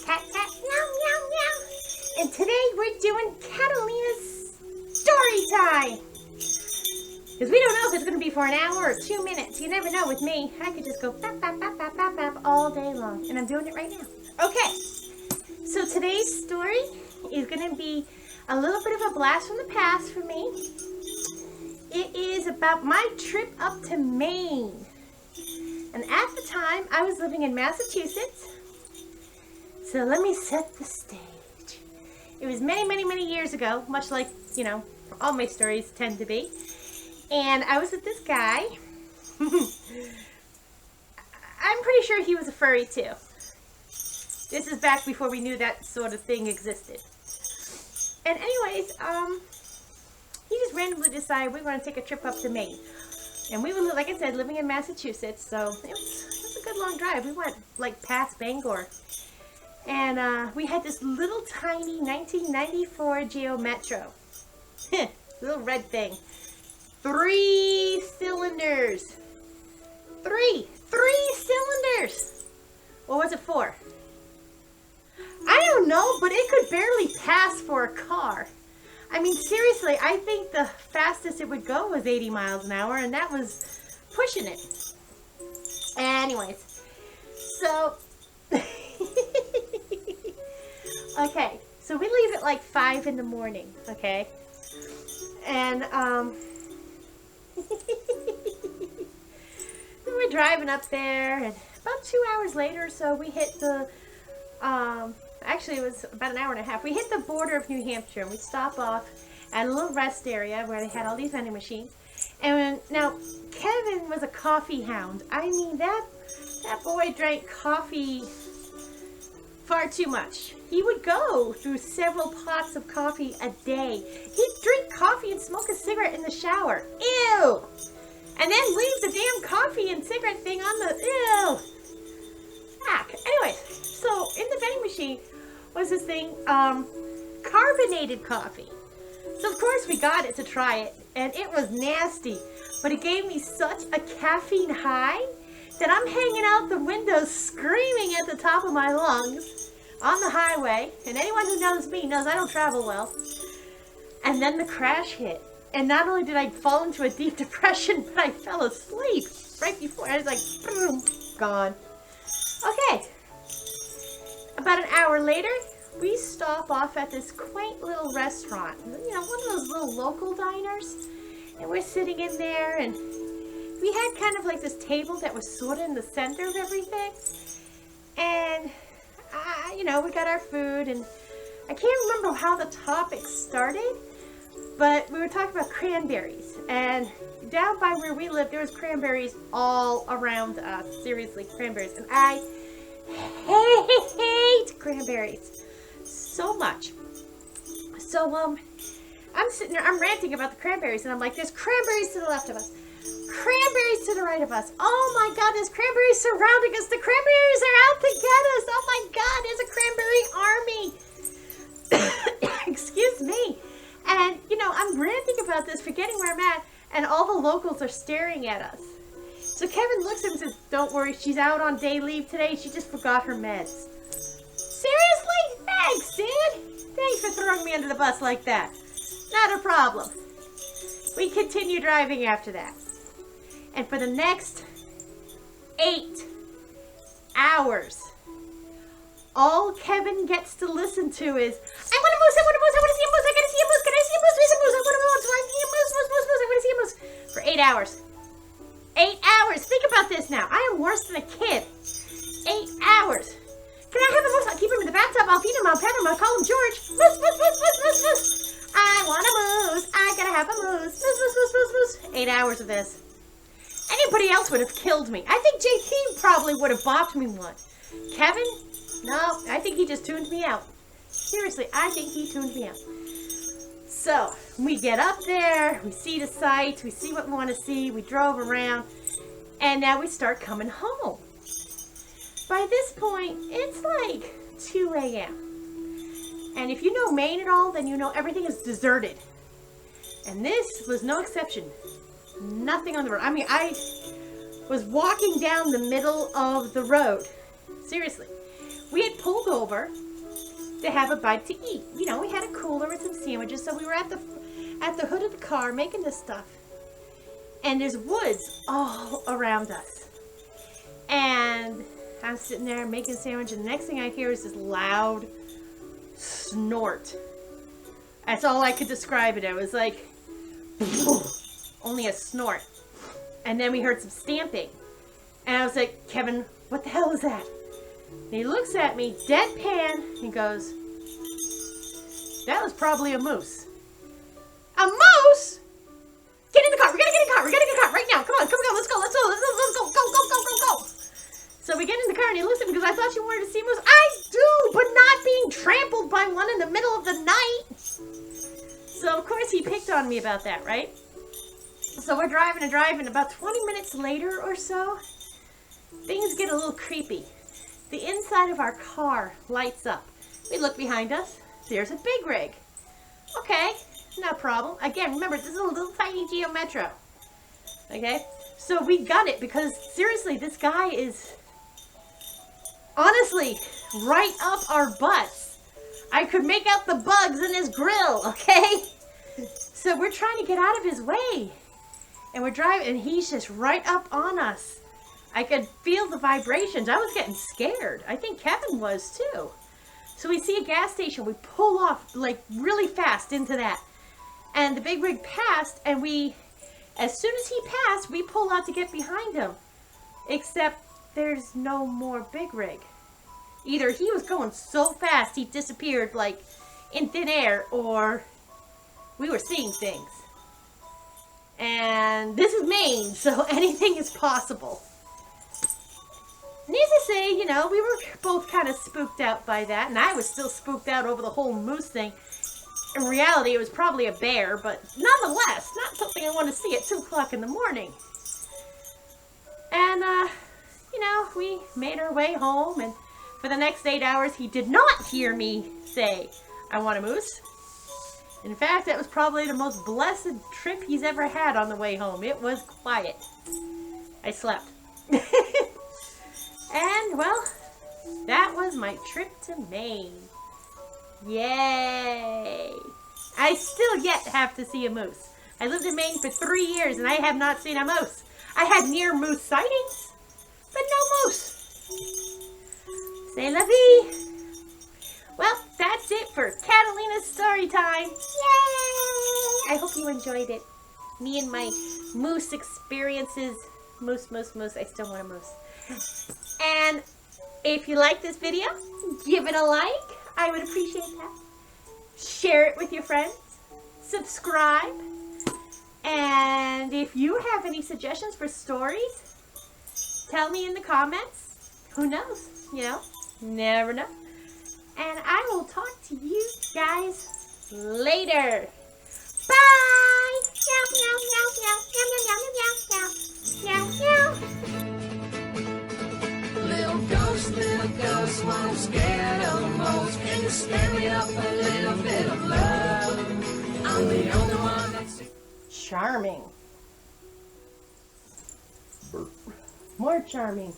cat, cat, meow, meow, meow. And today we're doing Catalina's story time. Because we don't know if it's going to be for an hour or 2 minutes. You never know with me. I could just go bap, bap, bap, bap, bap, bap all day long. And I'm doing it right now. Okay. So today's story is going to be a little bit of a blast from the past for me. It is about my trip up to Maine. And at the time, I was living in Massachusetts. So let me set the stage. It was many, many, many years ago, much like, you know, all my stories tend to be. And I was with this guy. I'm pretty sure he was a furry too. This is back before we knew that sort of thing existed. And anyways, he just randomly decided we were going to take a trip up to Maine. And we were, like I said, living in Massachusetts, so it was a good long drive. We went like past Bangor. And we had this little tiny 1994 Geo Metro. Little red thing. 3 cylinders. Three cylinders. Or was it 4? I don't know, but it could barely pass for a car. I mean, seriously, I think the fastest it would go was 80 miles an hour, and that was pushing it. Anyways, so, okay, so we leave at like 5 in the morning, okay? And, we were driving up there, and about 2 hours later or so, we hit the, actually, it was about an hour and a half. We hit the border of New Hampshire, and we stop off at a little rest area where they had all these vending machines. And now, Kevin was a coffee hound. I mean, that boy drank coffee far too much. He would go through several pots of coffee a day. He'd drink coffee and smoke a cigarette in the shower. Ew! And then leave the damn coffee and cigarette thing on the... Ew! Heck. Anyway, so in the vending machine was this thing, carbonated coffee. So of course we got it to try it, and it was nasty, but it gave me such a caffeine high that I'm hanging out the window screaming at the top of my lungs on the highway, and anyone who knows me knows I don't travel well. And then the crash hit, and not only did I fall into a deep depression, but I fell asleep right before. I was like, boom, gone. Okay, about an hour later, we stop off at this quaint little restaurant, you know, one of those little local diners, and we're sitting in there, and we had kind of like this table that was sort of in the center of everything, and, you know, we got our food, and I can't remember how the topic started, but we were talking about cranberries, and down by where we lived, there was cranberries all around us, seriously, cranberries, and I hate cranberries so much. So, I'm sitting there, I'm ranting about the cranberries, and I'm like, there's cranberries to the left of us, cranberries to the right of us. Oh my God, there's cranberries surrounding us. The cranberries are out to get us. Oh my God, there's a cranberry army. Excuse me. And, you know, I'm ranting about this, forgetting where I'm at, and all the locals are staring at us. So Kevin looks at him and says, don't worry, she's out on day leave today. She just forgot her meds. Seriously? Thanks, dude. Thanks for throwing me under the bus like that. Not a problem. We continue driving after that. And for the next 8 hours, all Kevin gets to listen to is, I want a moose, I want a moose, I want to see a moose, I gotta see a moose, can I see a moose, there's a moose, I want a moose, I see a moose, moose, moose, moose, I want to see a moose. For 8 hours. 8 hours. Think about this now. I am worse than a kid. 8 hours. Can I have a moose? I'll keep him in the bathtub. I'll feed him. I'll pet him. I'll call him George. Moose, moose, moose, moose, moose, moose. I want a moose. I gotta have a moose. Moose, moose, moose, moose, moose. 8 hours of this. Anybody else would have killed me. I think JT probably would have bopped me one. Kevin? No, I think he just tuned me out. Seriously, I think he tuned me out. So, we get up there, we see the sights, we see what we want to see, we drove around, and now we start coming home. By this point, it's like 2 a.m. And if you know Maine at all, then you know everything is deserted. And this was no exception. Nothing on the road. I mean, I was walking down the middle of the road. Seriously. we had pulled over to have a bite to eat. You know, we had a cooler with some sandwiches, so we were at the hood of the car making this stuff. And there's woods all around us. And I'm sitting there making a sandwich, and the next thing I hear is this loud snort. That's all I could describe it. It was like, only a snort. And then we heard some stamping. And I was like, Kevin, what the hell is that? And he looks at me, deadpan, and goes, that was probably a moose. A moose? Get in the car. We gotta get in the car. We gotta get in the car right now. Come on, let's go. Let's go. So we get in the car, and he looks at me because I thought you wanted to see moose. I do, but not being trampled by one in the middle of the night. So of course he picked on me about that, right? So we're driving and driving. About 20 minutes later or so, things get a little creepy. The inside of our car lights up. We look behind us. There's a big rig. Okay, no problem. Again, remember, this is a little tiny Geo Metro. Okay, so we got it because seriously, this guy is honestly right up our butts. I could make out the bugs in his grill, okay? So we're trying to get out of his way. And we're driving, and he's just right up on us. I could feel the vibrations. I was getting scared. I think Kevin was too. So we see a gas station. We pull off like really fast into that. And the big rig passed, and as soon as he passed, we pull out to get behind him. Except there's no more big rig. Either he was going so fast he disappeared like in thin air, or we were seeing things. And this is Maine, so anything is possible. Needless to say, you know, we were both kind of spooked out by that, and I was still spooked out over the whole moose thing. In reality, it was probably a bear, but nonetheless, not something I want to see at 2 o'clock in the morning. And, you know, we made our way home, and for the next 8 hours, he did not hear me say, I want a moose. In fact, that was probably the most blessed trip he's ever had on the way home. It was quiet. I slept. And, well, that was my trip to Maine. Yay! I still yet have to see a moose. I lived in Maine for 3 years, and I have not seen a moose. I had near moose sightings, but no moose. C'est la vie. Well, that's it for Catalina's story time. Yay! I hope you enjoyed it. Me and my moose experiences. Moose. I still want a moose. And if you like this video, give it a like. I would appreciate that. Share it with your friends. Subscribe. And if you have any suggestions for stories, tell me in the comments. Who knows? You know, never know. And I will talk to you guys later. Bye! Meow, meow, meow, meow, meow, meow, meow, meow, meow, meow. Little ghost, won't scare the most. Can you spare me up a little bit of love? I'm the only one that's charming. More charming.